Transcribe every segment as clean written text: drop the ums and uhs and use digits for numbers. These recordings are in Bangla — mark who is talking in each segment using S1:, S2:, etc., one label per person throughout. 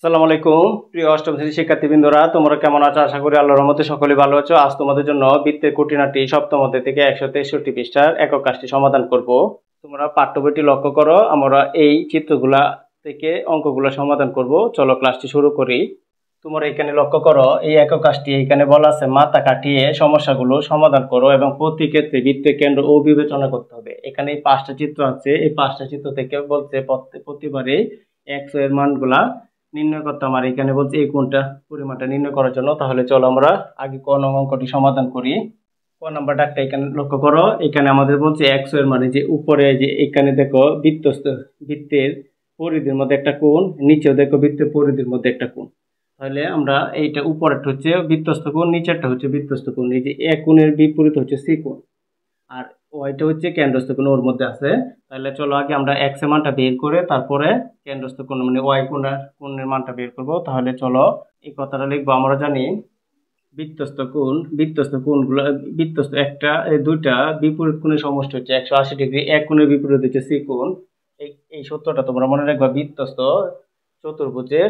S1: আসসালামু আলাইকুম প্রিয় অষ্টম শ্রেণীর শিক্ষার্থীবৃন্দরা, তোমরা কেমন আছো? আশা করি আল্লাহর রহমতে সকলে ভালো আছো। আজ তোমাদের জন্য বৃত্তের খুঁটিনাটি সপ্তম অধ্যায় থেকে 163 পৃষ্ঠার একক কাজটি সমাধান করব। তোমরা পাঠ্য বইটি লক্ষ্য করো, আমরা এই চিত্রগুলা থেকে অঙ্কগুলো সমাধান করব। চলো ক্লাসটি শুরু করি। তোমরা এখানে লক্ষ্য করো, এই একক কাজটি এখানে বলা আছে মাথা কাটিয়ে সমস্যাগুলো সমাধান করো এবং প্রতি ক্ষেত্রে বৃত্তের কেন্দ্র ও বিবেচনা করতে হবে। এখানে এই 5টা চিত্র আছে, এই 5টা চিত্র থেকে বলছে প্রতিবারে এক্স এর মানগুলা নির্ণয় করতাম। আর এখানে বলছে এই কোণটা পরিমাণটা নির্ণয় করার জন্য। তাহলে চলো আমরা আগে ক নং অঙ্কটি সমাধান করি। ক নাম্বার ডাকটা এখানে লক্ষ্য করো, এখানে আমাদের বলছে এক্স এর মানে যে উপরে যে এখানে দেখো বৃত্তের পরিধির মধ্যে একটা কোণ, নিচেও দেখো বৃত্তের পরিধির মধ্যে একটা কোণ। তাহলে আমরা এইটা উপরেরটা হচ্ছে বৃত্তস্থ কোণ, নিচেরটা হচ্ছে বৃত্তস্থ কোণ। এই যে এ কোণের বিপরীত হচ্ছে সি কোণ, আর ওয়াইটা হচ্ছে কেন্দ্রস্থ কোণ ওর মধ্যে আছে। তাহলে চলো আগে আমরা এক্স এর মানটা বের করে তারপরে কেন্দ্রস্থ কোণ মানে ওয়াই কোণের মানটা বের করব। তাহলে চলো এই কথাটা লিখবো। আমরা জানি বৃত্তস্থ কোণগুলো বৃত্তস্থ একটা দুইটা বিপরীত কোণের সমষ্টি হচ্ছে 180 ডিগ্রি। এক কোণের বিপরীত হচ্ছে সি কোণ। এই সূত্রটা তোমরা মনে রাখবা, বৃত্তস্থ চতুর্ভুজের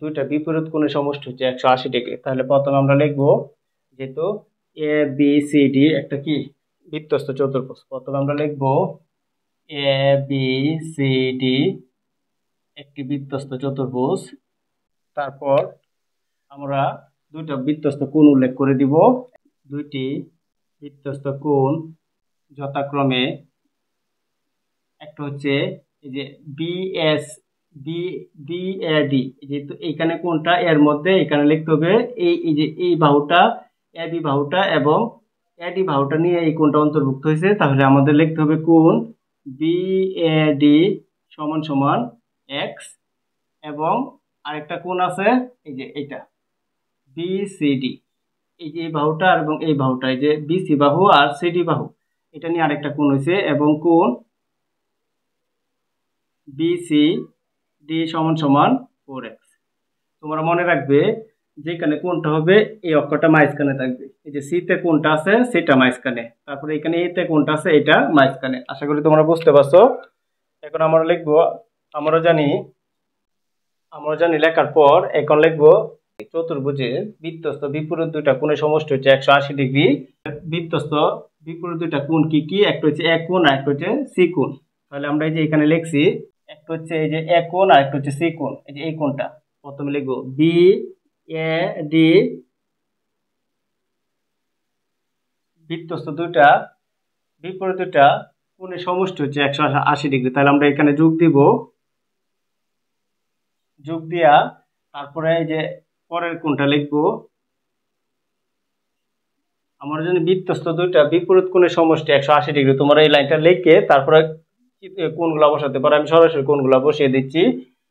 S1: দুইটা বিপরীত কোণের সমষ্টি হচ্ছে 180 ডিগ্রি। তাহলে প্রথমে আমরা লিখবো, যেহেতু এ বি সি ডি একটা কি বৃত্তস্থ চতুর্ভুজ, প্রথমে আমরা লিখবো এ বি সি ডি একটি বৃত্তস্থ চতুর্ভুজ। তারপর আমরা দুইটা বৃত্তস্থ কোণ উল্লেখ করে দিব। দুইটি বৃত্তস্থ কোণ যথাক্রমে একটা হচ্ছে এই যে BS B B A D, যেহেতু এখানে কোণটা এর মধ্যে এখানে লিখতে হবে এই যে এই বাহুটা এ বি বাহুটা এবং এডি বাহুটা নিয়ে এই কোণটা অন্তর্ভুক্ত হয়েছে। তাহলে আমাদের লিখতে হবে কোণ বি এ ডি সমান সমান এক্স, এবং আরেকটা কোণ আছে এই যে এইটা বিসিডি, এই যে এই বাহুটা এবং এই বাহুটা, এই যে বিসি বাহু আর সিডি বাহু, এটা নিয়ে আরেকটা কোণ হয়েছে, এবং কোণ বিসি ডি সমান সমান 4x। তোমরা মনে রাখবে যেখানে কোণটা হবে এই অক্ষরটা মাঝখানে থাকবে, এই যে সি তে কোণটা আছে সেটা মাঝখানে, তারপরে এখানে এ তে কোণটা আছে এটা মাঝখানে। আশা করি তোমরা বুঝতে পারছো। এখন আমরা লিখবো, আমরা জানি লেখার পর এখন লিখবো চতুর্ভুজের বৃত্তস্থ বিপরীত দুইটা কোণের সমষ্টি হচ্ছে 180 ডিগ্রি। বৃত্তস্থ বিপরীত দুইটা কোণ কি কি? একটা হচ্ছে এ কোণ আর একটা হচ্ছে সি কোণ। তাহলে আমরা এই যে এখানে লিখছি, একটা হচ্ছে এই যে এ কোণ আর একটা হচ্ছে সি কোণ। এই যে এই কোণটা প্রথমে লিখবো বি এ ডি, বৃত্তস্থ দুইটা বিপরীত দুইটা কোণের সমষ্টি হচ্ছে 180 ডিগ্রি। তাহলে আমরা এখানে যোগ দিব, যোগ দিয়া তারপরে এই যে পরের কোণটা লিখবো। আমার জন্য বৃত্তস্থ দুইটা বিপরীত কোণের সমষ্টি 180 ডিগ্রি। তোমরা এই লাইনটা লিখে তারপরে কোণগুলো বসাতে পারো। আমি সরাসরি কোণগুলো বসিয়ে দিচ্ছি।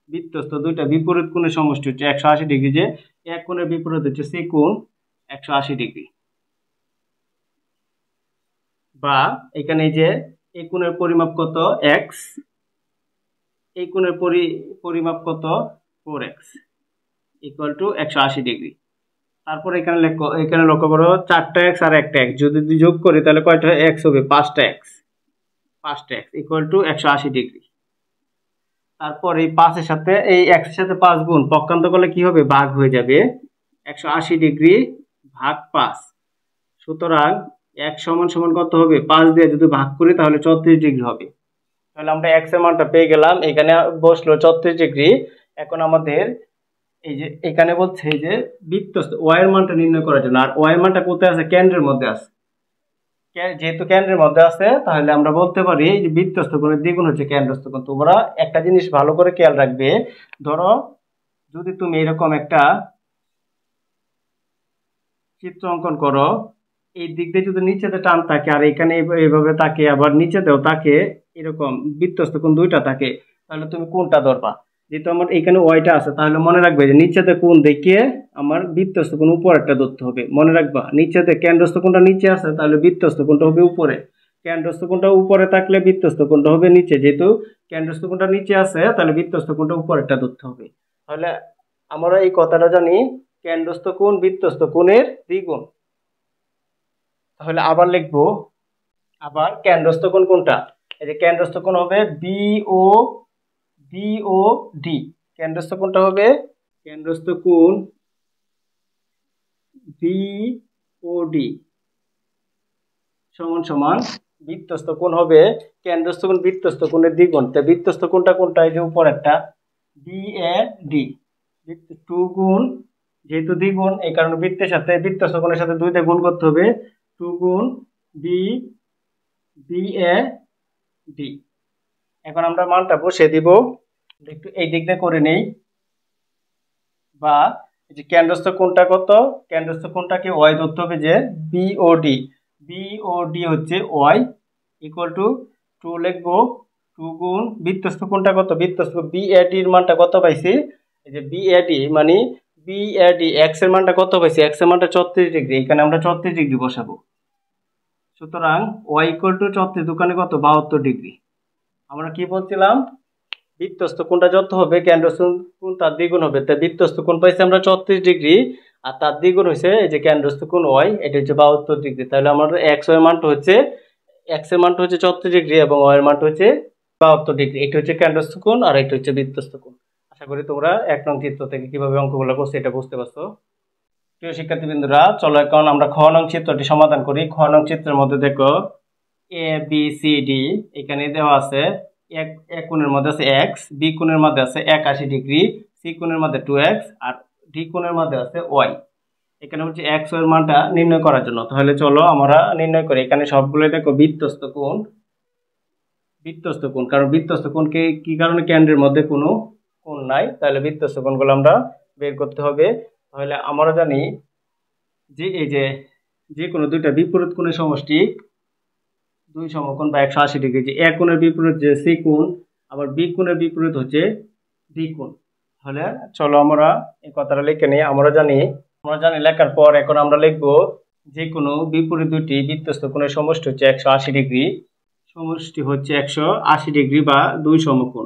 S1: বৃত্তস্থ দুইটা বিপরীত কোণের সমষ্টি হচ্ছে 180 ডিগ্রি, যে এক কোণের বিপরীত হচ্ছে সি কোণ 180 ডিগ্রি। বা এখানে এই যে এই কোণের পরিমাপ কত এক্স, এই কোণের পরিমাপ কত 4x ইকুয়াল টু 180 ডিগ্রি। তারপর এখানে লক্ষ্য করো 4টা এক্স আর একটা এক্স যদি যোগ করি তাহলে কয়টা এক্স হবে? 5টা এক্স ইকুয়াল টু 180 ডিগ্রি। তারপর এই 5 এর সাথে এই এক্স এর সাথে 5 গুণ পক্ষান্তর করলে কি হবে? ভাগ হয়ে যাবে। 180 ডিগ্রি ভাগ 5, সুতরাং x সমান সমান কত হবে? 5 দিয়ে যদি ভাগ করি তাহলে 34 ডিগ্রি হবে। তাহলে আমরা x এর মানটা পেয়ে গেলাম, এখানে বসলো 34 ডিগ্রি। এখন আমাদের এই যে এখানে বলছে এই যে বৃত্তস্থ y এর মানটা নির্ণয় করার জন্য, আর y এর মানটা কোথায় আছে? কেন্দ্রের মধ্যে আছে। যেহেতু কেন্দ্রের মধ্যে আছে তাহলে আমরা বলতে পারি যে বৃত্তস্থ কোণের দ্বিগুণ হচ্ছে কেন্দ্রস্থ কোণ। তোমরা একটা জিনিস ভালো করে খেয়াল রাখবে, ধরো যদি তুমি এরকম একটা চিত্র অঙ্কন করো, এই দিক দিয়ে যদি নিচেতে টান থাকে আর এখানে এইভাবে থাকে, আবার নিচেতেও থাকে, এরকম বৃত্তস্থ কোণ দুইটা থাকে, তাহলে তুমি কোনটা ধরবা? যেহেতু আমার এখানে ওয়াইটা আছে তাহলে মনে রাখবে যে নিচেতে কোণ দেখিয়ে আমার বৃত্তস্থ কোণ উপরেরটা ধরতে হবে। মনে রাখবা নিচেতে কেন্দ্রস্থ কোণটা নিচে আছে তাহলে বৃত্তস্থ কোণটা হবে উপরে, কেন্দ্রস্থ কোণটা উপরে থাকলে বৃত্তস্থ কোণটা হবে নিচে। যেহেতু কেন্দ্রস্থ কোণটা নিচে আছে তাহলে বৃত্তস্থ কোণটা উপরেরটা ধরতে হবে। তাহলে আমরা এই কথাটা জানি, কেন্দ্রস্থ কোণ বৃত্তস্থ কোণের দ্বিগুণ। তাহলে আবার লিখবো, আবার কেন্দ্রস্থ কোণ কোনটা? এই যে কেন্দ্রস্থ কোণ হবে বিও ডি, কেন্দ্রস্থ কোণটা হবে কেন্দ্রস্থ কোণ বিওডি সমান সমান বৃত্তস্থ কোণ হবে কেন্দ্রস্থ কোণ বৃত্তস্থ কোণের দ্বিগুণ। তা বৃত্তস্থ কোণটা কোনটা? এই যে উপর একটা বিএডি, 2 গুণ, যেহেতু দ্বিগুণ এই কারণে বৃত্তের সাথে বৃত্তস্থ কোণের সাথে 2 দিয়ে গুণ করতে হবে, 2 গুণ বিএডি। এখন আমরা মানটা বসিয়ে দিব, একটু এই দিক দিয়ে করে নেই। বা এই যে কেন্দ্রস্থ কোণটা কত? কেন্দ্রস্থ কোণটাকে ওয়াই ধরতে হবে, যে বিওডি, বিওডি হচ্ছে ওয়াই ইকুয়াল টু 2 লিখবো, 2 গুণ বৃত্তস্থ কোণটা কত? বৃত্তস্থ বিএডি এর মানটা কত পাইছি? এই যে বিএডি মানে বিএডি এক্স এর মানটা কত পাইছি? এক্স এর মানটা 34 ডিগ্রি, এখানে আমরা 34 ডিগ্রি বসাবো। সুতরাং ওয়াই ইকুয়াল টু 34 দোকানে কত? 72 ডিগ্রি। আমরা কি বলছিলাম? বৃত্তস্থ কোণটা যত হবে কেন্দ্রস্থ কোণ তার দ্বিগুণ হবে। তাই বৃত্তস্থ কোণ পাইছি আমরা 34 ডিগ্রি, আর তার দ্বিগুণ হয়েছে এই যে কেন্দ্রস্থ কোণ ওয়াই, এটা হচ্ছে 72 ডিগ্রি। তাহলে আমাদের এক্স এর মানটা হচ্ছে 34 ডিগ্রি এবং ওয়াই এর মানটা হচ্ছে 72 ডিগ্রি। এটা হচ্ছে কেন্দ্রস্থ কোণ আর এটা হচ্ছে বৃত্তস্থ কোণ। আশা করি তোমরা 1 নং চিত্র থেকে কিভাবে অঙ্কগুলো করছে এটা বুঝতে পারছো। প্রিয় শিক্ষার্থীবৃন্দরা, চলো এখন আমরা খ নং চিত্রটি সমাধান করি। খ নং চিত্রের মধ্যে দেখো এ বি সি ডি এখানে দেওয়া আছে। এক কোণের মধ্যে আছে এক্স, বি কোণের মধ্যে আছে 81 ডিগ্রি, সি কোণের মধ্যে 2x আর ডি কোণের মধ্যে আছে ওয়াই। এখানে হচ্ছে এক্স এর মানটা নির্ণয় করার জন্য। তাহলে চলো আমরা নির্ণয় করি। এখানে সবগুলো দেখো বৃত্তস্থ কোণ, বৃত্তস্থ কোণ, কারণ বৃত্তস্থ কোণকে কি কারণে কেন্দ্রের মধ্যে কোনো কোণ নাই, তাহলে বৃত্তস্থ কোণগুলো আমরা বের করতে হবে। তাহলে আমরা জানি যে এই যে কোনো দুইটা বিপরীত কোণের সমষ্টি 2 সমকোণ বা 180 ডিগ্রি। যে এ কোণের বিপরীত যে সি কোণ, আবার বি কোণের বিপরীত হচ্ছে ডি কোণ। তাহলে চলো আমরা এই কথাটা লিখে নিই। আমরা জানি লেখার পর এখন আমরা লিখব যে কোনো বিপরীত দুটি বৃত্তস্থ কোণের সমষ্টি হচ্ছে 180 ডিগ্রি, সমষ্টি হচ্ছে 180 ডিগ্রি বা 2 সমকোণ।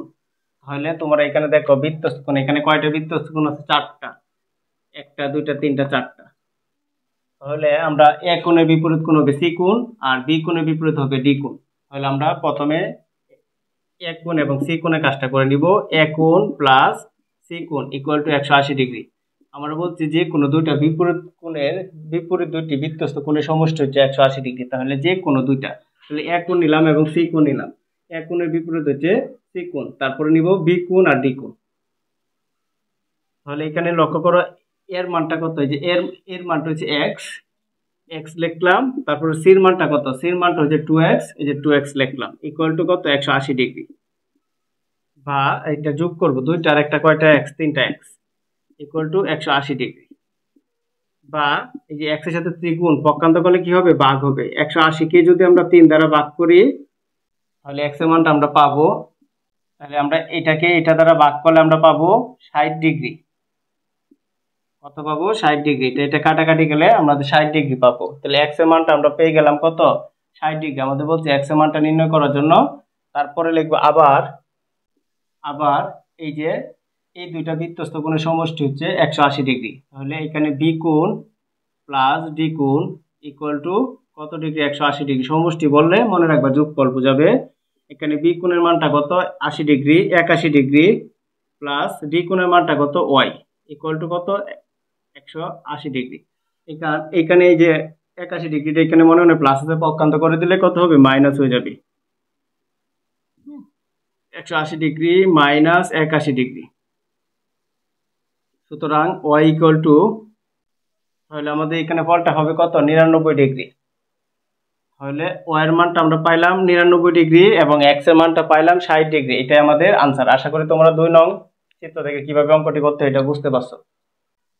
S1: তাহলে তোমরা এখানে দেখো বৃত্তস্থ কোণ, এখানে কয়টা বৃত্তস্থ কোণ আছে? 4টা, 1টা 2টা 3টা 4টা। তাহলে আমরা এ কোণের বিপরীত কোণ হবে সি কোণ আর বি কোণের বিপরীত হবে ডি কোণ। তাহলে আমরা প্রথমে এ কোণ এবং সি কোণের কাজটা করে নিব। এ কোণ প্লাস সি কোণ ইকুয়াল টু 180 ডিগ্রি। আমরা বলছি যে কোনো দুইটা বিপরীত কোণের বিপরীত দুইটি বৃত্তস্থ কোণের সমষ্টি হচ্ছে 180 ডিগ্রি। তাহলে যে কোনো দুইটা, তাহলে এ কোণ নিলাম এবং সি কোণ নিলাম। এ কোণের বিপরীত হচ্ছে সি কোণ, তারপরে নিব বি কোণ আর ডি কোণ। তাহলে এখানে লক্ষ্য করো এর মানটা কত? এই যে এর মানটা হচ্ছে এক্স, এক্স লিখলাম, তারপরে সির মানটা কত? সির মানটা হচ্ছে 2x, এই যে 2x লিখলাম ইকুয়াল টু কত? 180 ডিগ্রি। বা এটা যোগ করব, দুইটার একটা কয়টা এক্স? 3টা এক্স ইকুয়াল টু 180 ডিগ্রি। বা এই যে এক্স এর সাথে 3 গুণ পক্ষান্ত করলে কি হবে? ভাগ হবে। 180 কে যদি আমরা 3 দ্বারা ভাগ করি তাহলে এক্স এর মানটা আমরা পাবো। তাহলে আমরা এটাকে এটা দ্বারা ভাগ করলে আমরা পাবো 60 ডিগ্রি। কত পাবো? 60 ডিগ্রি। এটা কাটাকাটি গেলে আমরা 60 ডিগ্রি পাবো। তাহলে এক্স এর মানটা আমরা পেয়ে গেলাম কত? 60 ডিগ্রি। আমাদের বলছে এক্স এর মানটা নির্ণয় করার জন্য। তারপরে লিখবো আবার এই যে এই দুইটা বৃত্তস্থ কোণের সমষ্টি হচ্ছে 180 ডিগ্রি। তাহলে এখানে বি কোণ প্লাস ডি কোণ ইকুয়াল টু কত ডিগ্রি? 180 ডিগ্রি। সমষ্টি বললে মনে রাখবা যোগফল বোঝাবে। এখানে বি কোণের মানটা কত? 80 ডিগ্রি, 81 ডিগ্রি প্লাস ডি কোণের মানটা কত? ওয়াই ইকুয়াল টু কত? 180 ডিগ্রি। এখানে এই যে 81 ডিগ্রিটা এখানে মনে মনে প্লাস আছে, পক্ষান্ত করে দিলে কত হবে? মাইনাস হয়ে যাবে। 180 ডিগ্রি মাইনাস 81 ডিগ্রি। সুতরাং ওয়াই ইকুয়াল টু, তাহলে আমাদের এখানে ফলটা হবে কত? 99 ডিগ্রি। তাহলে ওয়াই এর মানটা আমরা পাইলাম 99 ডিগ্রি এবং এক্স এর মানটা পাইলাম 60 ডিগ্রি। এটাই আমাদের আনসার। আশা করি তোমরা 2 নং চিত্র থেকে কিভাবে অঙ্কটি করতে এটা বুঝতে পারছো।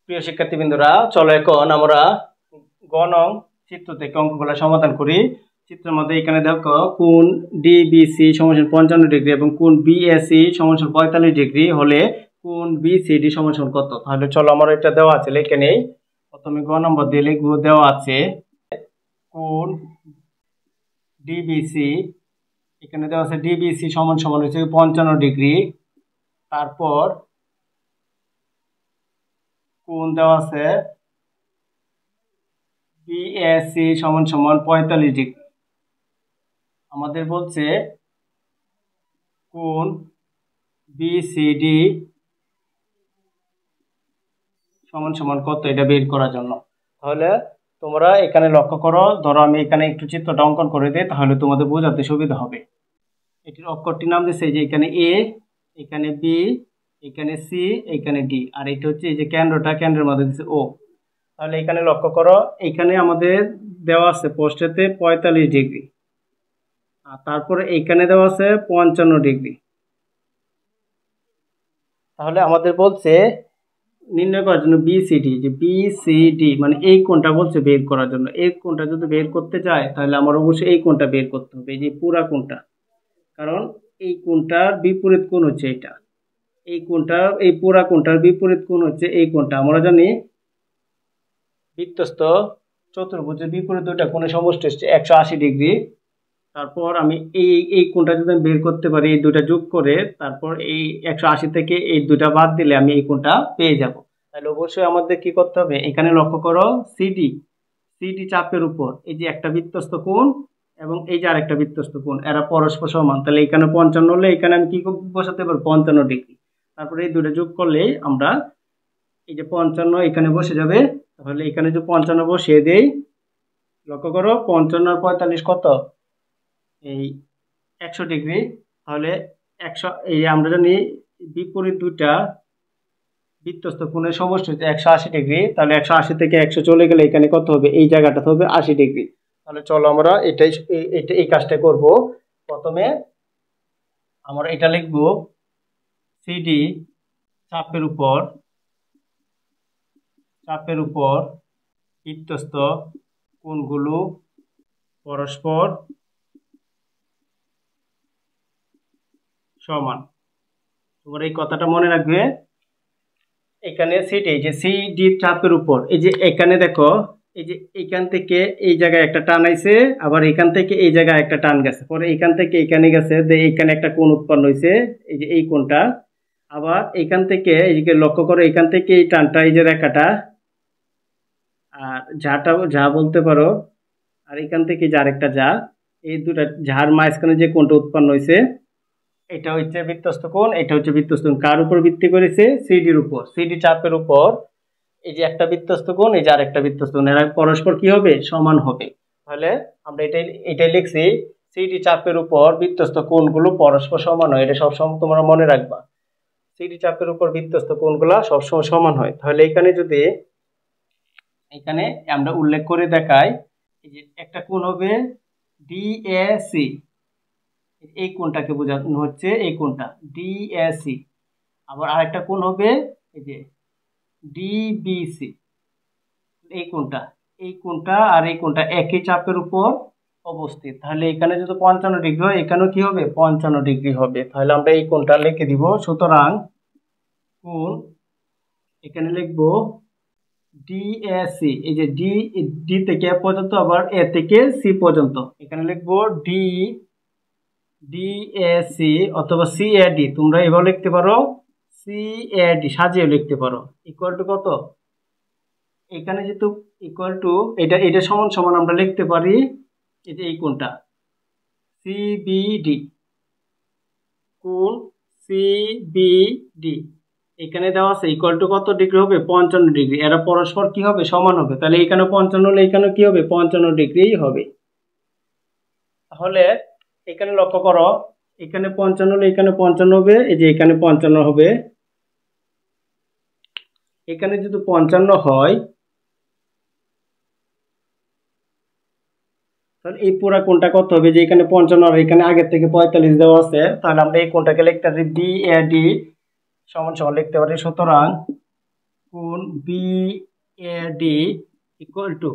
S1: প্রিয় শিক্ষার্থীবৃন্দরা, চলো এখন আমরা গ নং চিত্র থেকে অঙ্কগুলো সমাধান করি। চিত্রের মধ্যে এখানে দেখো কোণ ডিবিসি সমান 55 ডিগ্রি এবং কোণ বিএসি সমান 45 ডিগ্রি হলে কোণ বিসিডি সমান কত? তাহলে চলো আমরা এটা দেওয়া আছে লিখে নেই। প্রথমে গ নম্বর দিয়ে লিখবো, দেওয়া আছে কোণ ডিবিসি, এখানে দেওয়া আছে ডিবিসি সমান হচ্ছে 55 ডিগ্রি। তারপর কোণ দেওয়া আছে বিএসি সমান 45 ডিগ্রি। আমাদের বলছে কোণ বিসিডি সমান সমান কত এটা বের করার জন্য। তাহলে তোমরা এখানে লক্ষ্য করো, ধরো আমি এখানে একটু চিত্রটা অঙ্কন করে দিই, তাহলে তোমাদের বোঝাতে সুবিধা হবে। এটির অক্ষরটির নাম দিচ্ছে যে এখানে এ, এখানে বি, এখানে সি, এখানে ডি, আর এটা হচ্ছে এই যে কেন্দ্রটা, কেন্দ্রের মধ্যে দিচ্ছে ও। তাহলে এখানে লক্ষ্য করো, এখানে আমাদের দেওয়া আছে পোস্টেতে 45 ডিগ্রি, আর তারপরে এখানে দেওয়া আছে 55 ডিগ্রি। তাহলে আমাদের বলছে নির্ণয় করার জন্য বিসিডি, যে বিসিডি মানে এই কোণটা বলছে বের করার জন্য। এই কোণটা যদি বের করতে চাই তাহলে আমার অবশ্যই এই কোণটা বের করতে হবে, এই যে পুরা কোণটা, কারণ এই কোণটার বিপরীত কোণ হচ্ছে এটা। এই কোণটা, এই পুরা কোণটার বিপরীত কোণ হচ্ছে এই কোণটা। আমরা জানি বৃত্তস্থ চতুর্ভুজের বিপরীত দুইটা কোণের সমষ্টি হচ্ছে 180 ডিগ্রি। তারপর আমি এই কোণটা যদি আমি বের করতে পারি, এই দুটা যোগ করে, তারপর এই 180 থেকে এই দুটা বাদ দিলে আমি এই কোণটা পেয়ে যাব। তাহলে অবশ্যই আমাদের কি করতে হবে, এখানে লক্ষ্য করো সিডি, সিডি চাপের উপর এই যে একটা বৃত্তস্থ কোণ এবং এই যে আরেকটা বৃত্তস্থ কোণ, এরা পরস্পর সমান। তাহলে এখানে 55 হলে এখানে আমি কি বসাতে পারবো, 55 ডিগ্রি। তারপরে এই দুটো যোগ করলে আমরা এই যে 55 এখানে বসে যাবে। তাহলে এখানে যে 55 বসিয়ে দেই, লক্ষ্য করো 55 আর 45 কত, এই 100 ডিগ্রি। তাহলে 100, এই আমরা জানি বিপরীত দুইটা বৃত্তস্থ কোণের সমষ্টি হচ্ছে 180 ডিগ্রি। তাহলে 180 থেকে 100 চলে গেলে এখানে কত হবে, এই জায়গাটা হবে 80 ডিগ্রি। তাহলে চলো আমরা এই কাজটা করব। প্রথমে আমরা এটা লিখব, সিডি চাপের উপর বৃত্তস্থ কোণগুলো পরস্পর সমান। তোমরা এই কথাটা মনে রাখবে। এখানে সিডি, এই যে সিডি চাপের উপর, এই যে এখানে দেখো, এই যে এখান থেকে এই জায়গায় একটা টান আইছে, আবার এখান থেকে এই জায়গায় একটা টান গেছে, পরে এখান থেকে এখানে গেছে, এখানে একটা কোণ উৎপন্ন হয়েছে, এই যে এই কোণটা। আবার এখান থেকে এই যে লক্ষ্য করো, এখান থেকে এই টানটা, এই যে রেখাটা, আর যা বলতে পারো, আর এখান থেকে যে আরেকটা যা, এই দুটা ঝাড় মাঝখানে যে কোণটা উৎপন্ন হয়েছে, এটা হচ্ছে বৃত্তস্থ কোণ, এটা হচ্ছে বৃত্তস্থ কোণ। কার উপর ভিত্তি করেছে, সিডির উপর, সিডি চাপের উপর এই যে একটা বৃত্তস্থ কোণ, এই যে আরেকটা বৃত্তস্থ কোণ, এরা পরস্পর কি হবে, সমান হবে। তাহলে আমরা এটাই লিখছি, সিডি চাপের উপর বৃত্তস্থ কোণগুলো পরস্পর সমান হয়। এটা সবসময় তোমরা মনে রাখবা, সিডি চাপের উপর বৃত্তস্থ কোণগুলো সবসময় সমান হয়। তাহলে এখানে যদি এখানে আমরা উল্লেখ করে দেখাই, এই যে একটা কোণ হবে ডিএসি, এই কোণটাকে বোঝানো হচ্ছে, এই কোণটা ডিএসি। আবার আরেকটা কোণ হবে এই যে ডিবিসি, এই কোণটা আর এই কোণটা একই চাপের উপর অবস্থিত। তাহলে এখানে যদি 55 ডিগ্রি হয়, এখানেও কি হবে, 55 ডিগ্রি হবে। তাহলে আমরা এই কোণটা লিখে দিব। সুতরাং কোণ এখানে লিখবো ডিএসি, এই যে ডি থেকে এ পর্যন্ত, আবার এ থেকে সি পর্যন্ত, এখানে লিখবো ডিএসি অথবা সিএডি, তোমরা এভাবে লিখতে পারো, সিএডি সাজিয়ে লিখতে পারো। ইকুয়াল টু কত, এখানে যেহেতু ইকুয়াল টু, এটা সমান সমান আমরা লিখতে পারি এই যে এই কোণটা সিবিডি, কোণ সিবিডি এখানে দেওয়া আছে ইকুয়াল টু কত ডিগ্রি হবে, 55 ডিগ্রি। এরা পরস্পর কি হবে, সমান হবে। তাহলে এখানে 55 হলে এখানে কি হবে, 55 ডিগ্রি হবে। তাহলে এখানে লক্ষ্য করো, এখানে 55 হলে এখানে 55 হবে, এই যে এখানে 55 হবে। এখানে যদি 55 হয়, তাহলে এই পুরা কোণটা কত হবে, যে এখানে 55 আর এখানে আগের থেকে 45 দেওয়া আছে। তাহলে আমরা এই কোণটাকে লিখতে পারি বিএডি সমান সমান লিখতে পারি। সুতরাং কোণ বিএডি ইকুয়াল টু,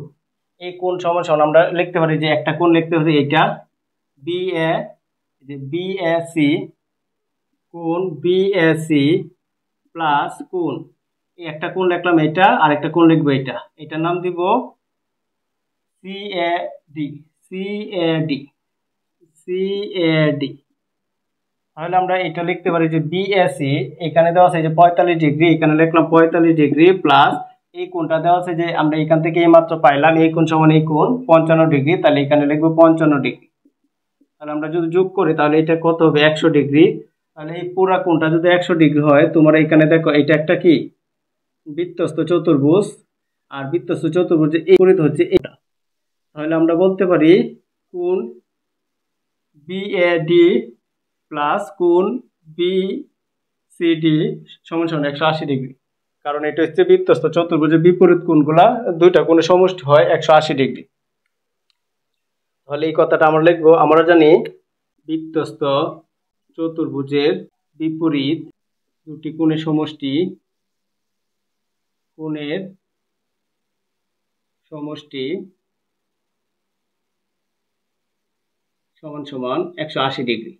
S1: এই কোণ সমান সমান আমরা লিখতে পারি যে একটা কোণ লিখতে পারি এটা বিএসি, কোণ বিএসি প্লাস কোণ, এই একটা কোণ লিখলাম এটা, আর একটা কোণ লিখবো এটা, এটার নাম দিব সিএডি, সিএডি, সিএডি। তাহলে আমরা এটা লিখতে পারি যে বিএসি, এখানে দেওয়া আছে যে 45 ডিগ্রি, এখানে লিখলাম 45 ডিগ্রি প্লাস এই কোণটা দেওয়া আছে যে আমরা এখান থেকে এই মাত্র পাইলাম, এই কোণ সমান এই কোণ 55 ডিগ্রি, তাহলে এখানে লিখবো 55 ডিগ্রি। তাহলে আমরা যদি যোগ করি তাহলে এটা কত হবে, 100 ডিগ্রি। তাহলে এই পুরা কোণটা যদি 100 ডিগ্রি হয়, তোমরা এখানে দেখো এটা একটা কি বৃত্তস্থ চতুর্ভুজ, আর বৃত্তস্থ চতুর্ভুজের বিপরীত হচ্ছে এটা। তাহলে আমরা বলতে পারি কোণ বিএডি প্লাস কোণ বিসিডি সমান সমান 180 ডিগ্রি। কারণ এটা হচ্ছে বৃত্তস্থ চতুর্ভুজের বিপরীত কোণগুলা দুইটা কোণের সমষ্টি হয় 180 ডিগ্রি। তাহলে এই কথাটা আমরা লিখবো, আমরা জানি বৃত্তস্থ চতুর্ভুজের বিপরীত দুটি কোণের সমষ্টি সমান সমান 180 ডিগ্রি।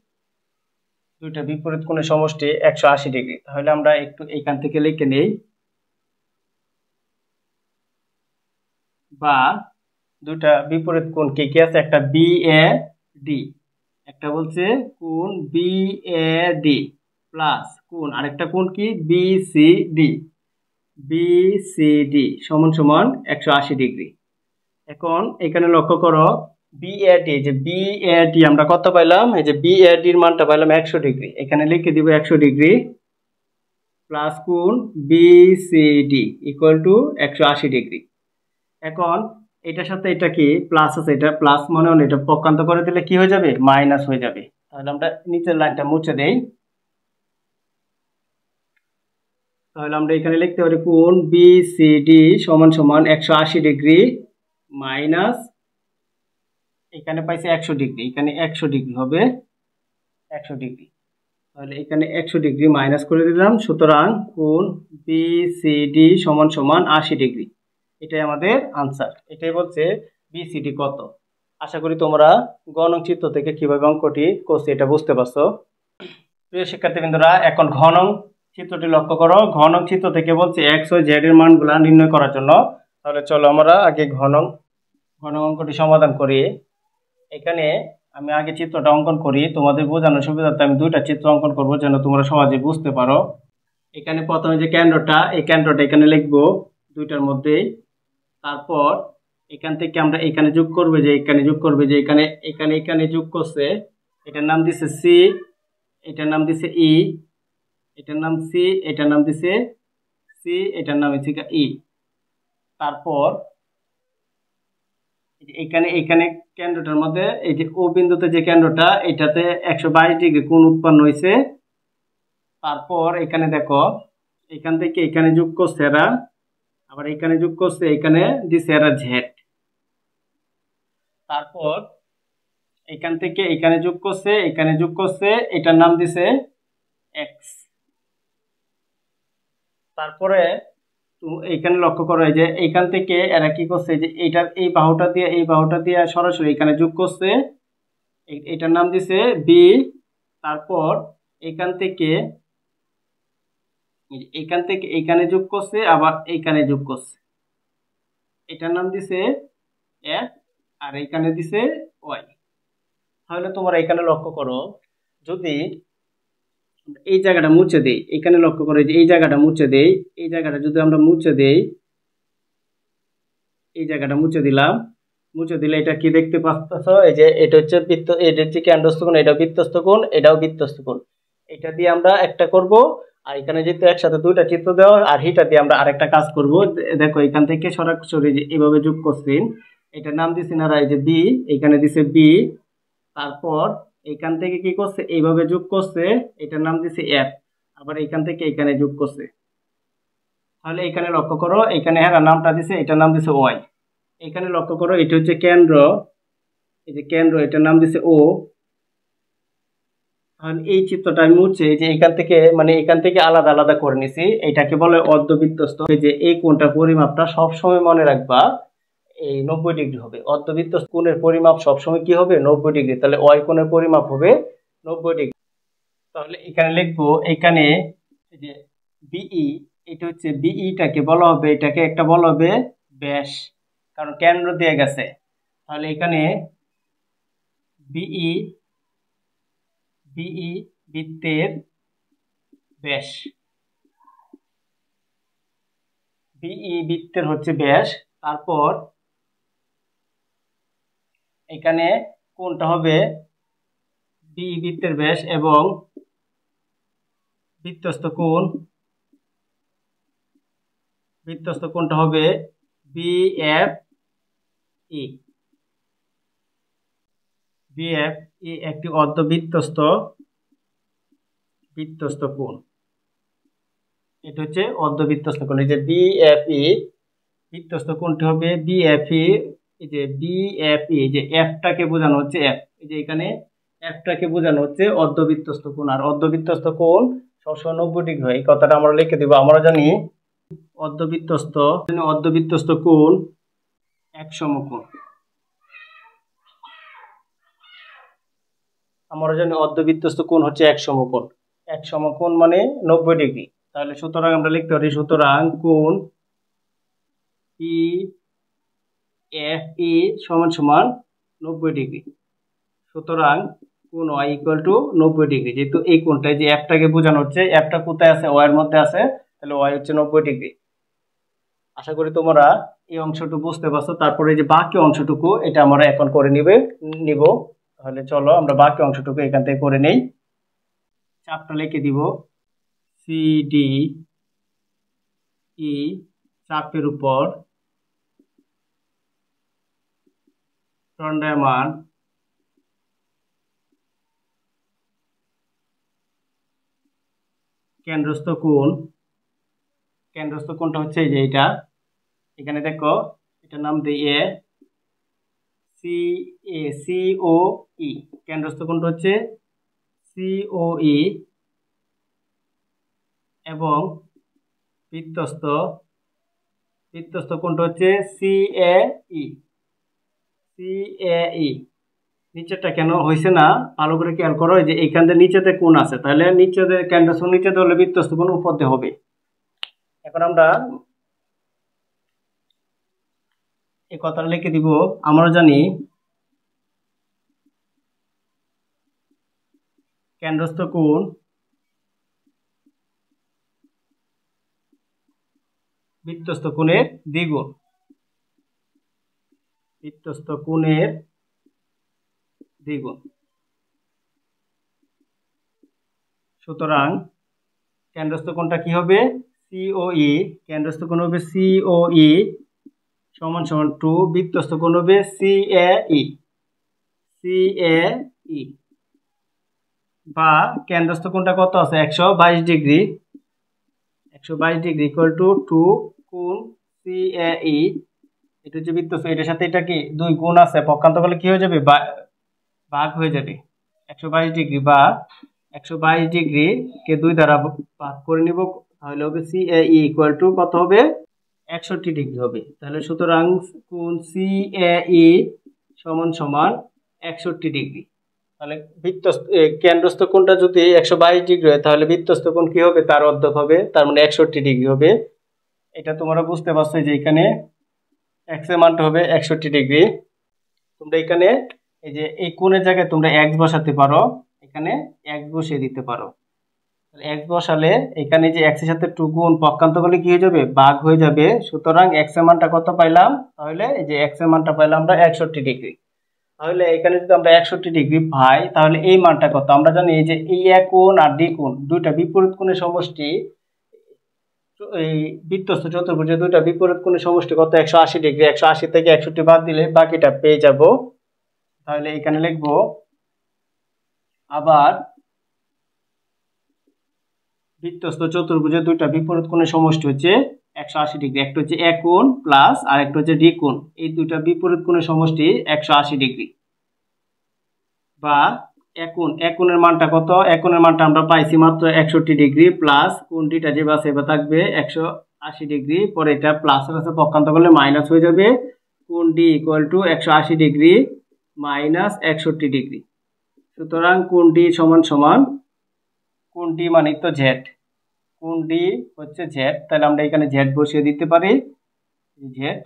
S1: দুইটা বিপরীত কোণের সমষ্টি 180 ডিগ্রি। তাহলে আমরা একটু এইখান থেকে লিখে নেই, বা দুইটা বিপরীত কোণ কি কি আছে, একটা বিএডি, একটা বলছে কোণ বিএডি প্লাস কোণ আরেকটা কোণ কি বিসিডি সমান সমান 180 ডিগ্রি। এখন এখানে লক্ষ্য করো বিএডি, যে বিএডি আমরা কত পাইলাম, এই যে বিএডি এর মানটা পাইলাম 100 ডিগ্রি। এখানে লিখে দিব 100 ডিগ্রি প্লাস কোণ বিসিডি ইকুয়াল টু 180 ডিগ্রি। এখন এটার সাথে এটা কি প্লাস আছে, এটা প্লাস মনে হয় এটা পক্ষান্ত করে দিলে কি হয়ে যাবে, মাইনাস হয়ে যাবে। তাহলে আমরা নিচের লাইনটা মুছে দেই। তাহলে আমরা এখানে লিখতে পারি কোণ বিসিডি সমান সমান 180 ডিগ্রি মাইনাস এখানে পাইছে 100 ডিগ্রি, এখানে 100 ডিগ্রি হবে 100 ডিগ্রি। তাহলে এখানে 100 ডিগ্রি মাইনাস করে দিলাম। সুতরাং কোণ বিসিডি সমান সমান 80 ডিগ্রি। এটাই আমাদের আনসার। এটাই বলছে বিসিডি কত। আশা করি তোমরা গ নং চিত্র থেকে কিভাবে অঙ্কটি করছি এটা বুঝতে পারছো। প্রিয় শিক্ষার্থীবৃন্দরা, এখন ঘ নং চিত্রটি লক্ষ্য করো। ঘ নং চিত্র থেকে বলছে এক্স ও জেড এর মানগুলা নির্ণয় করার জন্য। তাহলে চলো আমরা আগে ঘ নং অঙ্কটি সমাধান করি। এখানে আমি আগে চিত্রটা অঙ্কন করি, তোমাদের বোঝানোর সুবিধার্থে আমি দুইটা চিত্র অঙ্কন করব যেন তোমরা সহজে বুঝতে পারো। এখানে প্রথমে যে কেন্দ্রটা, এই কেন্দ্রটা এখানে লিখবো দুইটার মধ্যেই। তারপর এখান থেকে আমরা এখানে যোগ করবে, যে এখানে যোগ করবে, যে এখানে এখানে এখানে যোগ করছে, এটার নাম দিছে সি, এটার নাম দিছে ই, এটার নাম সি, এটার নাম দিছে সি, এটার নাম হচ্ছে ই। তারপর এখানে এখানে কেন্দ্রটার মধ্যে এই যে ও বিন্দুতে যে কেন্দ্রটা, এটাতে 122 ডিগ্রি কোণ উৎপন্ন হয়েছে। তারপর এখানে দেখো এখান থেকে এখানে যোগ করছে এরা, আবার এখানে যোগ করছে, এখানে দিছে এরা জেড। তারপর এখান থেকে এখানে যোগ করছে, এখানে যোগ করছে, এটার নাম দিছে এক্স। তারপরে এইখানে লক্ষ্য করো যে এইখান থেকে এরা কি করছে, যে এইটার এই বাহুটা দিয়ে সরাসরি এখানে যোগ করছে, এটার নাম দিছে বি। তারপর এখান থেকে এখানে যোগ করছে, আবার এইখানে যোগ করছে, এটার নাম দিছে এফ, আর এইখানে দিছে ওয়াই। তাহলে তোমরা এখানে লক্ষ্য করো, যদি এই জায়গাটা মুছে দেই, এখানে লক্ষ্য করো যে এই জায়গাটা মুছে দেই, এই জায়গাটা যদি আমরা মুছে দেই, এই জায়গাটা মুছে দিলাম, মুছে দিলে এটা কি দেখতে পাচ্ছ, এই যে এটা হচ্ছে বৃত্ত, এটা হচ্ছে কেন্দ্রস্থ কোণ, এটা বৃত্তস্থ কোণ, এটাও বৃত্তস্থ কোণ। এটা দিয়ে আমরা একটা করব, আর এখানে যেহেতু একসাথে দুইটা চিত্র দেওয়া, আর এটা দিয়ে আমরা আরেকটা কাজ করব। দেখো এখান থেকে সরাসরি যে এইভাবে যোগ করছেন, এটার নাম দিছেন আর এই যে বি, এখানে দিছে বি। তারপর এখান থেকে কি করছে, এইভাবে যোগ করছে, এটার নাম দিছে এফ, আবার এখান থেকে এখানে যোগ করছে। তাহলে এখানে লক্ষ্য করো, এখানে হ্যাঁ নামটা দিছে, এটার নাম দিছে ওয়াই। এখানে লক্ষ্য করো, এটা হচ্ছে কেন্দ্র, এই যে কেন্দ্র, এটার নাম দিছে ও। আর এই চিত্রটা আমি মুছে যে এখান থেকে মানে এখান থেকে আলাদা আলাদা করে নিছি, এটাকে বলে অর্ধবৃত্তস্থ। এই যে এই কোণটার পরিমাপটা সবসময় মনে রাখবা, এই 90 ডিগ্রি হবে। অর্ধবৃত্তস্থ কোণের পরিমাপ সবসময় কি হবে, 90 ডিগ্রি। তাহলে ওয়াই কোণের পরিমাপ হবে 90 ডিগ্রি। তাহলে এখানে লিখবো, এখানে এই যে বিই, এটা হচ্ছে বিইটাকে বলা হবে, এটাকে একটা বলা হবে ব্যাস, কারণ কেন্দ্র দিয়ে গেছে। তাহলে এখানে বিই বৃত্তের ব্যাস, বিই বৃত্তের হচ্ছে ব্যাস। তারপর এখানে কোনটা হবে বিই বৃত্তের ব্যাস এবং বৃত্তস্থ কোণ বৃত্তস্থ কোণটা হবে BFE। BFE একটি অর্ধবৃত্তস্থ কোণ। এটা হচ্ছে অর্ধবৃত্তস্থ কোণ। এই যে BFE বৃত্তস্থ কোণটি হবে BFE। এই যে BFE, এই যে এফটাকে বোঝানো হচ্ছে এফ, এই যে এখানে এফটাকে বোঝানো হচ্ছে অর্ধবৃত্তস্থ কোণ। আর অর্ধবৃত্তস্থ কোণ সবসময় 90 ডিগ্রি হয়। এই কথাটা আমরা লিখে দিব। আমরা জানি অর্ধবৃত্তস্থ কোণ এক সমকোণ। আমরা জানি অর্ধবৃত্তস্থ কোণ হচ্ছে এক সমকোণ। এক সমকোণ মানে 90 ডিগ্রি। তাহলে সুতরাং আমরা লিখতে পারি, সুতরাং কোণ PFE সমান সমান 90 ডিগ্রি। সুতরাং কোণ y ইকুয়াল টু 90 ডিগ্রি। যেহেতু এই কোণটায় যে এফটাকে বোঝানো হচ্ছে, এফটা কোথায় আছে? y এর মধ্যে আছে, তাহলে y হচ্ছে 90 ডিগ্রি। আশা করি তোমরা এই অংশটুকু বুঝতে পারছো। তারপরে যে বাকি অংশটুকু এটা আমরা এখন করে নিব। তাহলে চলো আমরা বাকি অংশটুকু এখান থেকে করে নেই। চাপটা লিখে দিব, CDE চাপের উপর দণ্ডায়মান কেন্দ্রস্থ কোণটা হচ্ছে এই যে এটা। এখানে দেখো, এটার নাম দিই COE। কেন্দ্রস্থ কোণটা হচ্ছে COE এবং বৃত্তস্থ কোণটা হচ্ছে CAE। নিচেরটা কেন হয়েছে না ভালো করে খেয়াল করো। যে এইখান থেকে নিচেতে কোণ আছে, তাহলে নিচেতে কেন্দ্রস্থ নিচেতে হলে বৃত্তস্থ কোণ উপর দিয়ে হবে। এখন আমরা এই কথাটা লিখে দিব। আমরা জানি কেন্দ্রস্থ কোণ বৃত্তস্থ কোণের দ্বিগুণ। বৃত্তস্থ কোণের দ্বিগুণ। সুতরাং কেন্দ্রস্থ কোণটা কি হবে? COE। কেন্দ্রস্থ কোণ হবে COE সমান সমান 2। বৃত্তস্থ কোণ হবে CAE। বা কেন্দ্রস্থ কোণটা কত আছে? 122 ডিগ্রি। 122 ডিগ্রি ইকুয়াল টু 2 কোণ CAE। এটা হচ্ছে বৃত্তস্থ। এটার সাথে এটা কি 2 গুণ আছে, পক্ষান্তর করলে কি হয়ে যাবে? ভাগ হয়ে যাবে। 122 ডিগ্রি বা 122 ডিগ্রি কে 2 দ্বারা ভাগ করে নিব, তাহলে হবে CAE ইকুয়াল টু কত হবে? 61 ডিগ্রি হবে। তাহলে সুতরাং কোণ CAE সমান সমান 61 ডিগ্রি। তাহলে কেন্দ্রস্থ কোণটা যদি 122 ডিগ্রি হয়, তাহলে বৃত্তস্থ কোণ কি হবে? তার অর্ধেক হবে, তার মানে 61 ডিগ্রি হবে। এটা তোমরা বুঝতে পারছো যে এখানে x এর মানটা হবে 61 ডিগ্রি। তোমরা এখানে এই যে এই কোণের জায়গায় তোমরা x বসাতে পারো, এখানে x বসিয়ে দিতে পারো। x বসালে এখানে যে x এর সাথে 2 গুণ পক্ষান্তর করলে কি হয়ে যাবে? ভাগ হয়ে যাবে। সুতরাং x এর মানটা কত পাইলাম? তাহলে এই যে x এর মানটা পাইলাম আমরা 61 ডিগ্রি। তাহলে এখানে যদি আমরা 61 ডিগ্রি পাই, তাহলে এই মানটা কত? আমরা জানি এই যে এই এক কোণ আর ডি কোণ দুইটা বিপরীত কোণের সমষ্টি। এই বৃত্তস্থ চতুর্ভুজের দুইটা বিপরীত কোণের সমষ্টি কত? 180 ডিগ্রি। 180 থেকে 61 বাদ দিলে বাকিটা পেয়ে যাব। তাহলে এখানে লিখব, আবার বৃত্তস্থ চতুর্ভুজের দুইটা বিপরীত কোণের সমষ্টি হচ্ছে 180 ডিগ্রি। একটা হচ্ছে এক কোণ প্লাস আর একটা হচ্ছে ডি কোণ। এই দুইটা বিপরীত কোণের সমষ্টি 180 ডিগ্রি। বা এক কোণের মানটা কত? এক কোণের মানটা আমরা পাইছি মাত্র 61 ডিগ্রি, প্লাস কোণ ডিটা যে বাসে বা থাকবে 180 ডিগ্রি, পরে এটা প্লাস আছে পক্ষান্তর করলে মাইনাস হয়ে যাবে। কোণ D equal to 180 degree minus 61 degree. সুতরাং কোণ ডি সমান সমান, কোণ ডি মানে তো জেড, কোণ ডি হচ্ছে জেড, তাহলে আমরা এখানে জেড বসিয়ে দিতে পারি। জেড,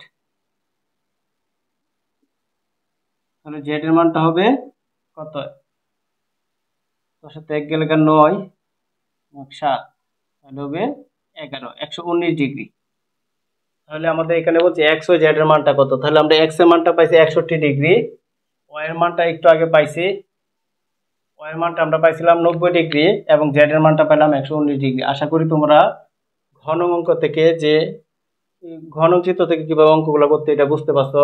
S1: তাহলে জেড এর মানটা হবে কত? 10 সাথে 1 গেলে 9, 7, তাহলে হবে 11, 119 ডিগ্রি। তাহলে আমাদের এখানে বলছে এক্স ও জেড এর মানটা কত? তাহলে আমরা এক্স এর মানটা পাইছি 61 ডিগ্রি, ওয়াই এর মানটা একটু আগে পাইছি, ওয়াই এর মানটা আমরা পাইছিলাম 90 ডিগ্রি এবং জেড এর মানটা পেলাম 119 ডিগ্রি। আশা করি তোমরা ঘন অঙ্ক থেকে যে ঘনক চিত্র থেকে কিভাবে অঙ্কগুলো করতে এটা বুঝতে পারছো।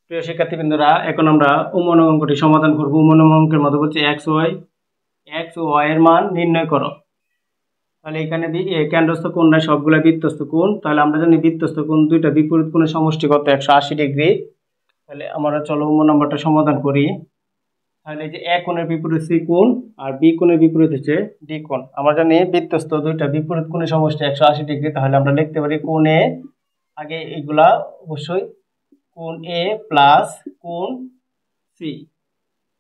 S1: প্রিয় শিক্ষার্থীবৃন্দরা, এখন আমরা উমন অঙ্কটি সমাধান করব। উমন অঙ্কের মধ্যে বলছে এক্স ও ওয়াই এর মান নির্ণয় করো। তাহলে এখানে কেন্দ্রস্থ কোণ নাই, সবগুলা বৃত্তস্থ কোণ। তাহলে আমরা জানি বৃত্তস্থ কোণ দুইটা বিপরীত কোণের সমষ্টি কত 180 ডিগ্রি। তাহলে আমরা চলো উমন নম্বরটা সমাধান করি। তাহলে এই যে এ কোণের বিপরীত সি কোণ আর বি কোণের বিপরীত হচ্ছে ডি কোণ। আমরা জানি বৃত্তস্থ দুইটা বিপরীত কোণের সমষ্টি 180 ডিগ্রি। তাহলে আমরা লিখতে পারি কোণ এ, আগে এগুলা অবশ্যই কোণ এ প্লাস কোণ সি,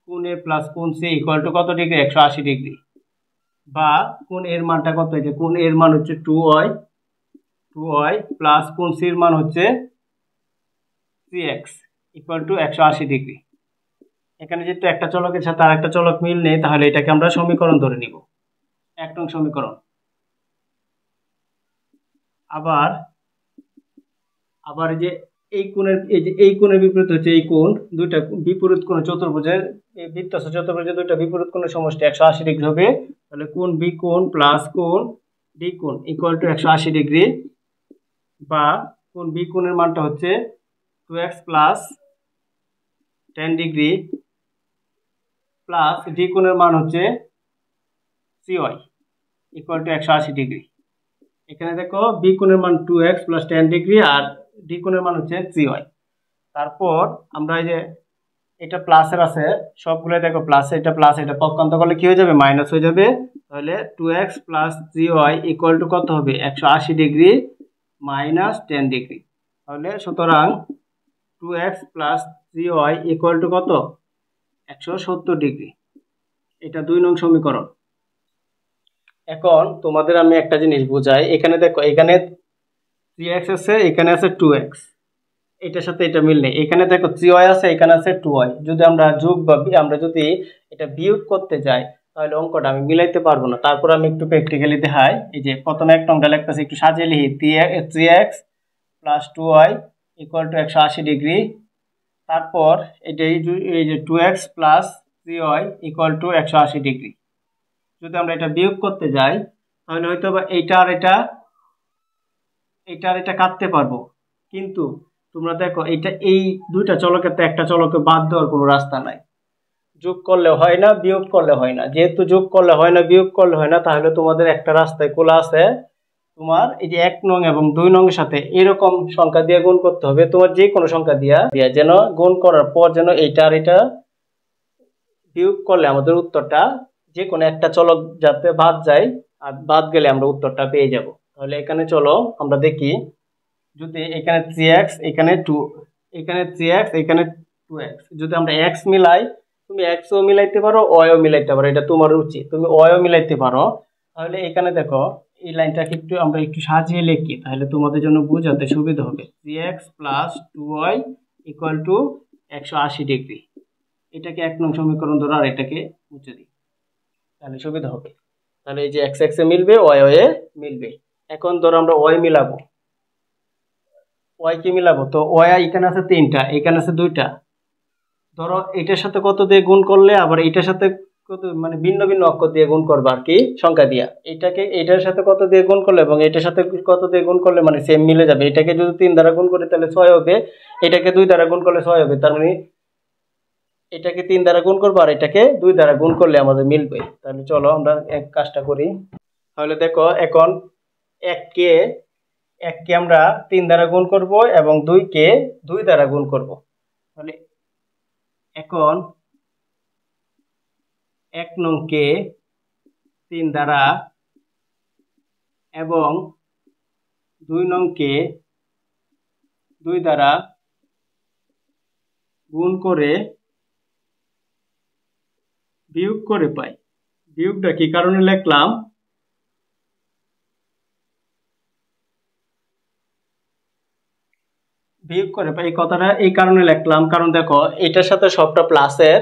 S1: কোণ এ প্লাস কোণ সি ইকুয়াল টু কত ডিগ্রি 180 ডিগ্রি। বা কোণ এর মানটা কত, যে কোণ এর মান হচ্ছে 2y প্লাস কোণ সির মান হচ্ছে 3x ইকুয়াল টু 180 ডিগ্রি। এখানে যেহেতু একটা চলকের সাথে আর একটা চলক মিল নেই, তাহলে এটাকে আমরা সমীকরণ ধরে নিব, 1 নং সমীকরণ। আবার যে এই কোণের বিপরীত হচ্ছে এই কোণ, দুইটা বিপরীত কোণ চতুর্ভুজের, এই বৃত্তস্থ চতুর্ভুজের দুইটা বিপরীত কোণের সমষ্টি 180 ডিগ্রি হবে। তাহলে কোণ বি কোণ প্লাস কোণ ডি কোণ ইকুয়াল টু 180 ডিগ্রি। বা কোণ বি কোণের মানটা হচ্ছে 2x plus 10 degree plus D কোণের মান হচ্ছে CY ইকুয়াল টু 180 ডিগ্রি। এখানে দেখো বি কোণের মান 2x প্লাস 10 ডিগ্রি আর ডি কোণের মান হচ্ছে CY। তারপর আমরা এই যে এটা প্লাসের আছে, সবগুলো দেখো প্লাস, এটা প্লাস, এটা পক্ষান্তর করলে কি হয়ে যাবে, মাইনাস হয়ে যাবে। তাহলে 2x plus CY equal to কত হবে 180 ডিগ্রি মাইনাস 10 ডিগ্রি। তাহলে সুতরাং 2x plus CY equal to কত 170 ডিগ্রি। এটা 2 নং সমীকরণ। এখন তোমাদের আমি একটা জিনিস বুঝাই। এখানে দেখো, এখানে 3x আছে, এখানে আছে 2x, এটার সাথে এটা মিল নেই। এখানে দেখো 3y আছে, এখানে আছে 2y। যদি আমরা যোগ বা আমরা যদি এটা বিয়োগ করতে যাই, তাহলে অঙ্কটা আমি মিলাইতে পারবো না। তারপর আমি একটু প্র্যাকটিক্যালি দেখাই। এই যে প্রথমে এক নংটা লিখতেছি, একটু সাজিয়ে লিখি, 3x plus 2y equal to 180 degree. তারপর এটা এই যে 2x plus 3y equal to 180 degree. যদি আমরা এটা বিয়োগ করতে যাই, তাহলে হয়তো বা এইটা আর এটা কাটতে পারবো। কিন্তু তোমরা দেখো, এই দুইটা চলকের তো একটা চলকে বাদ দেওয়ার কোনো রাস্তা নাই। যোগ করলে হয় না, বিয়োগ করলে হয় না। যেহেতু যোগ করলে হয় না, বিয়োগ করলে হয় না, তাহলে তোমাদের একটা রাস্তায় খোলা আছে। তোমার এই যে 1 নং এবং 2 নং এর সাথে এরকম সংখ্যা দিয়ে গুণ করতে হবে। তোমার যে কোনো সংখ্যা দিয়া যেন গুণ করার পর যেন এইটা আর এটা বিয়োগ করলে আমাদের উত্তরটা যে কোনো একটা চলক যাতে বাদ যায়, আর বাদ গেলে আমরা উত্তরটা পেয়ে যাব। তাহলে এখানে চলো আমরা দেখি, যদি এখানে 3x এখানে 2, এখানে 3x এখানে 2x, যদি আমরা x মিলাই, তুমি x ও মিলাইতে পারো, y ও মিলাইতে পারো, এটা তোমার রুচি, তুমি y ও মিলাইতে পারো। তাহলে এখানে দেখো এই লাইনটাকে আমরা একটু সাজিয়ে লিখি, তাহলে তোমাদের জন্য বোঝাতে সুবিধা হবে। 3x plus 2y equal to 180 degree. এটাকে 1 নং সমীকরণ ধরো, আর এটাকে মুছে দিই, তাহলে সুবিধা হবে। তাহলে এই যে x x এ মিলবে, y এ মিলবে। এখন ধরো আমরা y মিলাবো, y কি মিলাবো, তো y এখানে আছে 3টা, এখানে আছে 2টা। ধরো এটার সাথে কত দিয়ে গুণ করলে, আবার এটার সাথে কত, মানে ভিন্ন ভিন্ন অক্ষর দিয়ে গুণ করবা আর কি, সংখ্যা দিয়া। এটার সাথে কত দিয়ে গুণ করলে এবং এটার সাথে কত দিয়ে গুণ করলে মানে সেম মিলে যাবে। এটাকে যদি 3 দ্বারা গুণ করি তাহলে 6 হবে, এটাকে 2 দ্বারা গুণ করলে 6 হবে। তার মানে এটাকে 3 দ্বারা গুণ করবো আর এটাকে 2 দ্বারা গুণ করলে আমাদের মিলবে। তাহলে চলো আমরা এক কাজটা করি। তাহলে দেখো, এখন 1কে আমরা 3 দ্বারা গুণ করব এবং 2কে 2 দ্বারা গুণ করব। তাহলে এখন 1 নংকে 3 দ্বারা এবং 2 নংকে 2 দ্বারা গুণ করে বিয়োগ করে পাই। বিয়োগটা কি কারণে লিখলাম, বিয়োগ করে পাই এই কথাটা এই কারণে লিখলাম, কারণ দেখো এটার সাথে সবটা প্লাসের,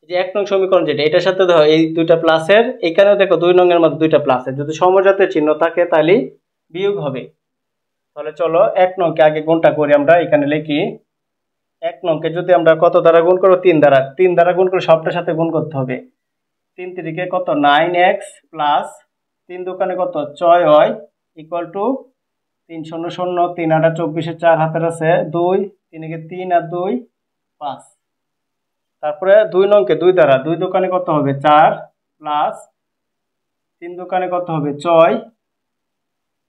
S1: যে 1 নং সমীকরণ যেটা, এটার সাথে দেখো এই দুইটা প্লাসের, এখানেও দেখো 2 নং এর মধ্যে দুইটা প্লাসের, যদি সমজাতীয় চিহ্ন থাকে তাহলে বিয়োগ হবে। তাহলে চলো 1 নংকে আগে গুণটা করি। আমরা এখানে লিখি, 1 নংকে যদি আমরা কত দ্বারা গুণ করব, 3 দ্বারা। 3 দ্বারা গুণ করে সবটার সাথে গুণ করতে হবে। 3 তিরিকে কত 9x প্লাস 3 দোকানে কত 6y ইকুয়াল টু 3 শূন্য শূন্য 3 8 24 4 হাতের আছে 2 3 কে 3 আর 2 5। তারপরে 2 নংকে 2 দ্বারা 2 দোকানে কত হবে 4 প্লাস 3 দোকানে কত হবে 6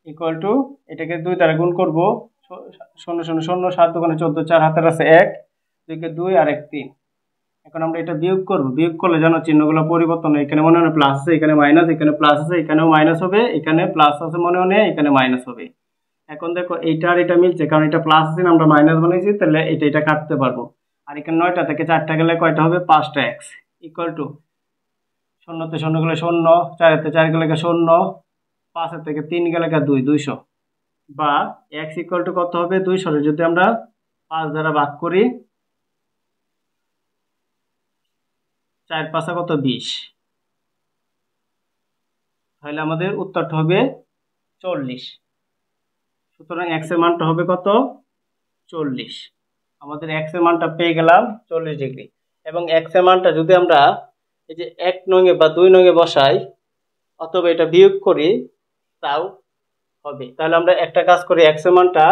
S1: ইকুয়াল টু এটাকে 2 দ্বারা গুণ করব 0 0 0 7 দোকানে 14 4 হাতের আছে 1 2 কে 2 আর 1 3। এখন আমরা এটা বিয়োগ করব, বিয়োগ করলে জানো চিহ্নগুলো পরিবর্তন হয়, এখানে মনে হয় প্লাস আছে, এখানে মাইনাস, এখানে প্লাস আছে, এখানেও মাইনাস হবে, এখানে প্লাস আছে মনে হয়, এখানে মাইনাস হবে। এখন দেখো এইটা আর এটা মিলছে, কারণ এটা প্লাস আছে আমরা মাইনাস বানাইছি, তাহলে এটা কাটতে পারবো। আর এখানে 9টা থেকে 4টা গেলে কয়টা হবে 5টা x ইকুয়াল টু 0 তে 0 গেলে 0, 4 তে 4 গেলে 0, 5 থেকে 3 গেলে 2 200, বা x ইকুয়াল টু কত হবে 200 এর যদি আমরা 5 দ্বারা ভাগ করি 4 5 কত 20, তাহলে আমাদের উত্তরটা হবে 40। সুতরাং x এর মানটা হবে কত 40। আমাদের x এর মানটা পেয়ে গেলাম 40 ডিগ্রি। এবং x এর মানটা যদি আমরা এই যে 1 নঙে বা 2 নঙে বসাই অথবা এটা বিয়োগ করি তাও হবে। তাহলে আমরা একটা কাজ করি, x এর মানটা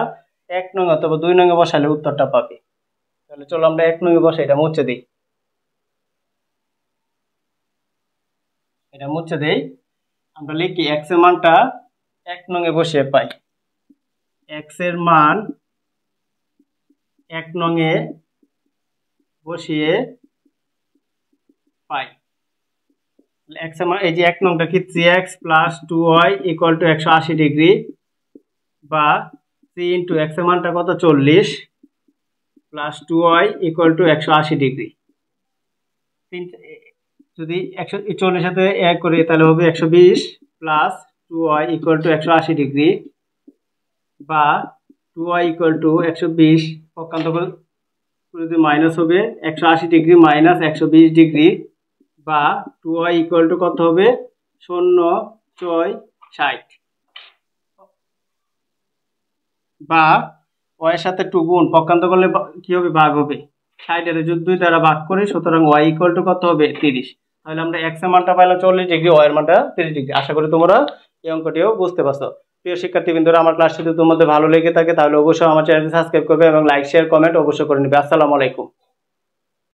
S1: 1 নং অথবা 2 নঙে বসালে উত্তরটা পাবে। তাহলে চলো আমরা 1 নঙে বসাই, এটা মুছে দিই, এটা মুছে দেই। আমরা লিখি x এর মানটা 1 নঙে বসিয়ে পাই, x এর মান 1 নঙে বসিয়ে পাই। x এর মান এই যে 1 নংটা কি 3x + 2y = 180 ডিগ্রি, বা 3 * x এর মানটা কত 40 + 2y = 180 ডিগ্রি। যদি 140 সাথে 1 করি তাহলে হবে 120 + 2y = 180 ডিগ্রি, বা 2y = 120 পক্ষান্তর করে যদি মাইনাস হবে 180 ডিগ্রি - 120 ডিগ্রি, বা 2y = কত হবে 0 6 60, বা y এর সাথে 2 গুণ পক্ষান্তর করলে কি হবে ভাগ হবে, 60 এর যদি 2 দ্বারা ভাগ করি সুতরাং y = কত হবে 30। তাহলে আমরা x এর মানটা পাইলাম 40 ডিগ্রি, y এর মানটা 30 ডিগ্রি। আশা করি তোমরা এই অঙ্কটিও বুঝতে পারছো। প্রিয় শিক্ষার্থীবৃন্দরা, আমার ক্লাসটি যদি তোমাদের ভালো লেগে থাকে তাহলে অবশ্যই আমার চ্যানেলটি সাবস্ক্রাইব করবে এবং লাইক শেয়ার কমেন্ট অবশ্যই করে নেবে। আসসালামু আলাইকুম।